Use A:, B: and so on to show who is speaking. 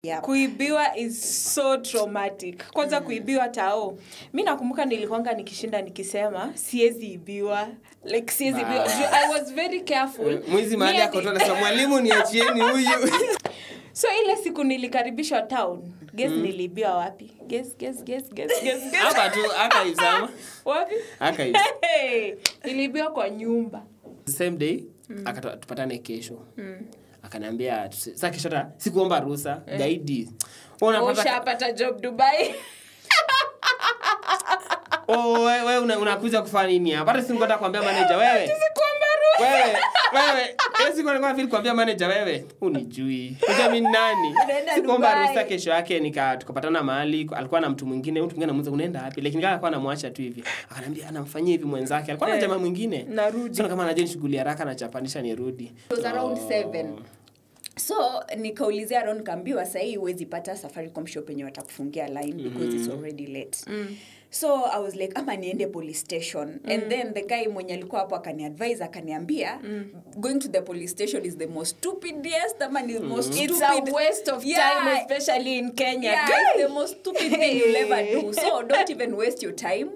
A: Yep.
B: Kuibiwa is so traumatic. Kwanza kuibiwa tao. Mimi nakumbuka nilikuanga nikishinda nikisema siwezi ibiwa. Like siwezi ibiwa. I was very careful.
C: Mwizi mahali akotoa na mwalimu niachieni huyu.
B: So ile siku nilikaribishwa town. Guess nilibiwa wapi? Guess.
C: Hapa tu akaisama.
B: Wapi?
C: Akaisa.
B: Nilibiwa kwa nyumba.
C: The same day akatupatane kesho. Akaniambia sasa kesho sikuomba ruhusa gaidi.
B: Ushapata job Dubai.
C: Wewe unakuja kufanya nini hapa? Hata singoenda kuambia manager wewe.
B: Sikuomba ruhusa.
C: Wewe sikuwa feel kuambia manager wewe. Unijui. Unajua mimi nani? Sikuomba ruhusa kesho yake tukapatana mahali alikuwa na mtu mwingine anamuuliza unaenda wapi? Lakini alikuwa anamwacha tu hivi. Akaniambia anamfanyia hivi mwenzake. Alikuwa na jamaa mwingine.
B: Narudi.
C: Sio kama anajua shughuli haraka na chapanisha nirudi.
A: It was around 7. So nikaulizia around kaambiwa sasa hii huwezi pata Safaricom shop yenye watakufungia line because it's already late. So I was like ama niende police station and then the guy mwenye alikuwa hapo akaniadvise akaniambia going to the police station is the most stupidest ama the most stupid.
B: It's a waste of time especially in Kenya.
A: Yeah, it's the most stupid thing you'll ever do. So don't even waste your time.